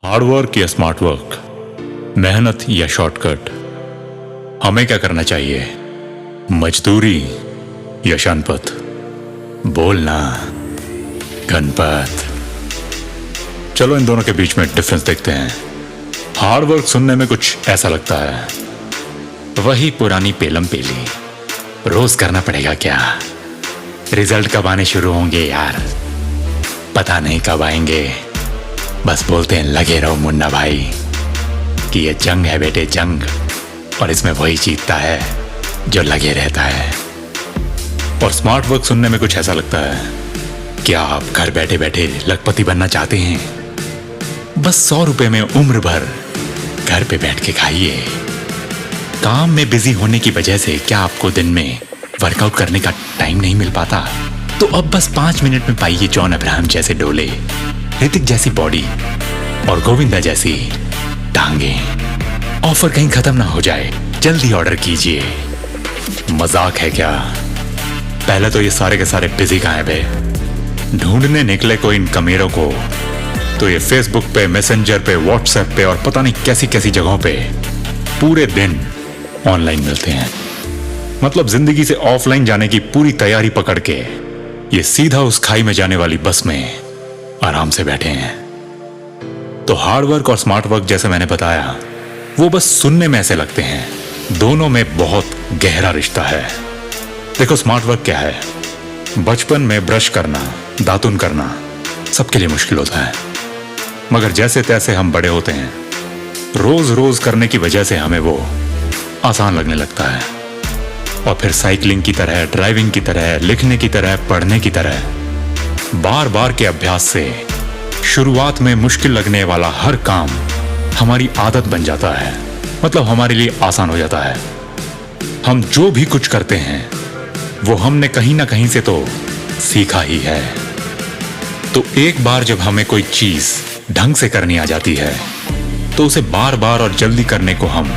Hard work या smart work, मेहनत या शॉर्टकट, हमें क्या करना चाहिए? मजदूरी या शनपथ? बोलना गणपत। चलो इन दोनों के बीच में डिफरेंस देखते हैं। हार्ड वर्क सुनने में कुछ ऐसा लगता है, वही पुरानी पेलम पेली, रोज करना पड़ेगा क्या? रिजल्ट कब आने शुरू होंगे यार, पता नहीं कब आएंगे। बस बोलते हैं लगे रहो मुन्ना भाई कि ये जंग है बेटे, जंग, और इसमें वही जीतता है जो लगे रहता है। और स्मार्ट वर्क सुनने में कुछ ऐसा लगता है, क्या आप घर बैठे बैठे लखपति बनना चाहते हैं? बस 100 रुपए में उम्र भर घर पे बैठ के खाइए। काम में बिजी होने की वजह से क्या आपको दिन में वर्कआउट करने का टाइम नहीं मिल पाता? तो अब बस 5 मिनट में पाइए जॉन अब्राहम जैसे डोले, ऋतिक जैसी बॉडी और गोविंदा जैसी टांगें। ऑफर कहीं खत्म ना हो जाए, जल्दी ऑर्डर कीजिए। मजाक है क्या? पहले तो ये सारे के सारे बिजी गायब है। ढूंढने निकले कोई इन कमीरों को तो ये फेसबुक पे, मैसेंजर पे, व्हाट्सएप पे और पता नहीं कैसी कैसी जगहों पे पूरे दिन ऑनलाइन मिलते हैं। मतलब जिंदगी से ऑफलाइन जाने की पूरी तैयारी पकड़ के ये सीधा उस खाई में जाने वाली बस में आराम से बैठे हैं। तो हार्ड वर्क और स्मार्ट वर्क, जैसे मैंने बताया, वो बस सुनने में ऐसे लगते हैं, दोनों में बहुत गहरा रिश्ता है। देखो स्मार्ट वर्क क्या है? बचपन में ब्रश करना, दातुन करना सबके लिए मुश्किल होता है, मगर जैसे तैसे हम बड़े होते हैं, रोज रोज करने की वजह से हमें वो आसान लगने लगता है। और फिर साइकिलिंग की तरह, ड्राइविंग की तरह, लिखने की तरह, पढ़ने की तरह बार बार के अभ्यास से शुरुआत में मुश्किल लगने वाला हर काम हमारी आदत बन जाता है। मतलब हमारे लिए आसान हो जाता है। हम जो भी कुछ करते हैं वो हमने कहीं ना कहीं से तो सीखा ही है। तो एक बार जब हमें कोई चीज ढंग से करनी आ जाती है तो उसे बार बार और जल्दी करने को हम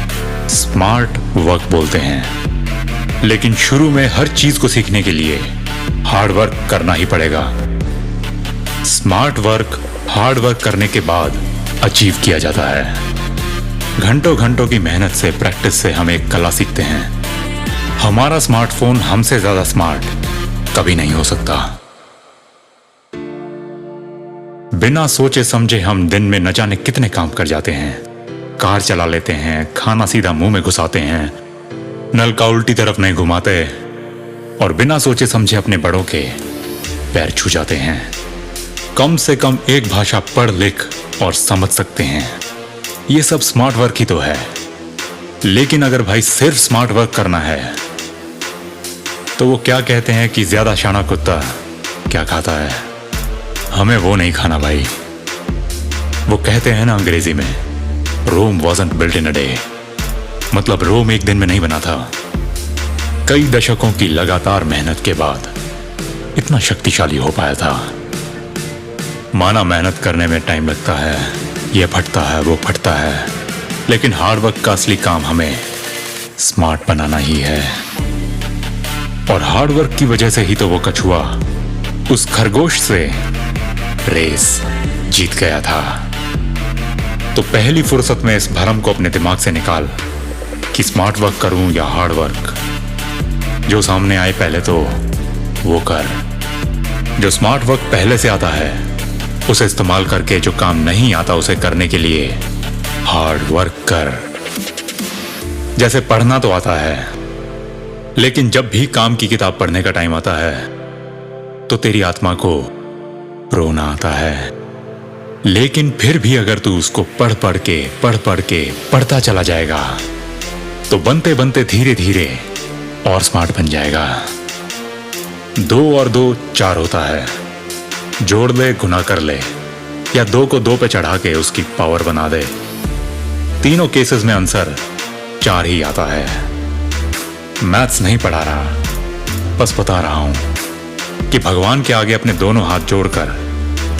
स्मार्ट वर्क बोलते हैं। लेकिन शुरू में हर चीज को सीखने के लिए हार्ड वर्क करना ही पड़ेगा। स्मार्ट वर्क हार्ड वर्क करने के बाद अचीव किया जाता है। घंटों घंटों की मेहनत से, प्रैक्टिस से हम एक कला सीखते हैं। हमारा स्मार्टफोन हमसे ज्यादा स्मार्ट कभी नहीं हो सकता। बिना सोचे समझे हम दिन में न जाने कितने काम कर जाते हैं। कार चला लेते हैं, खाना सीधा मुंह में घुसाते हैं, नल का उल्टी तरफ नहीं घुमाते और बिना सोचे समझे अपने बड़ों के पैर छू जाते हैं। कम से कम एक भाषा पढ़ लिख और समझ सकते हैं। ये सब स्मार्ट वर्क ही तो है। लेकिन अगर भाई सिर्फ स्मार्ट वर्क करना है तो वो क्या कहते हैं कि ज्यादा शाना कुत्ता क्या खाता है? हमें वो नहीं खाना भाई। वो कहते हैं ना अंग्रेजी में, Rome wasn't built in a day. मतलब रोम एक दिन में नहीं बना था, कई दशकों की लगातार मेहनत के बाद इतना शक्तिशाली हो पाया था। माना मेहनत करने में टाइम लगता है, ये फटता है, वो फटता है, लेकिन हार्ड वर्क का असली काम हमें स्मार्ट बनाना ही है। और हार्ड वर्क की वजह से ही तो वो कछुआ उस खरगोश से रेस जीत गया था। तो पहली फुर्सत में इस भरम को अपने दिमाग से निकाल कि स्मार्ट वर्क करूं या हार्ड वर्क। जो सामने आए पहले तो वो कर। जो स्मार्ट वर्क पहले से आता है उसे इस्तेमाल करके, जो काम नहीं आता उसे करने के लिए हार्ड वर्क कर। जैसे पढ़ना तो आता है, लेकिन जब भी काम की किताब पढ़ने का टाइम आता है तो तेरी आत्मा को रोना आता है। लेकिन फिर भी अगर तू उसको पढ़ पढ़ के पढ़ता चला जाएगा तो बनते बनते धीरे धीरे और स्मार्ट बन जाएगा। 2 और 2 4 होता है। जोड़ ले, गुना कर ले, या 2 को 2 पे चढ़ा के उसकी पावर बना दे। तीनों केसेस में आंसर 4 ही आता है। मैथ्स नहीं पढ़ा रहा, बस बता रहा हूं कि भगवान के आगे अपने दोनों हाथ जोड़कर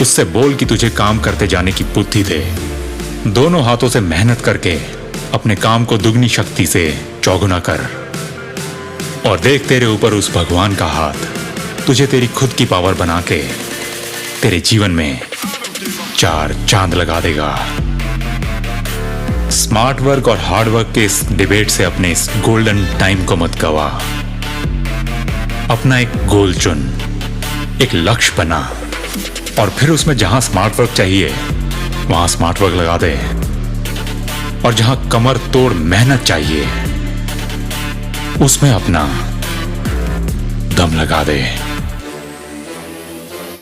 उससे बोल कि तुझे काम करते जाने की बुद्धि दे। दोनों हाथों से मेहनत करके अपने काम को दुगनी शक्ति से चौगुना कर, और देख तेरे ऊपर उस भगवान का हाथ तुझे तेरी खुद की पावर बना के तेरे जीवन में 4 चांद लगा देगा। स्मार्ट वर्क और हार्ड वर्क के इस डिबेट से अपने इस गोल्डन टाइम को मत गवा। अपना एक गोल चुन, एक लक्ष्य बना और फिर उसमें जहां स्मार्ट वर्क चाहिए वहां स्मार्ट वर्क लगा दे, और जहां कमर तोड़ मेहनत चाहिए उसमें अपना दम लगा दे।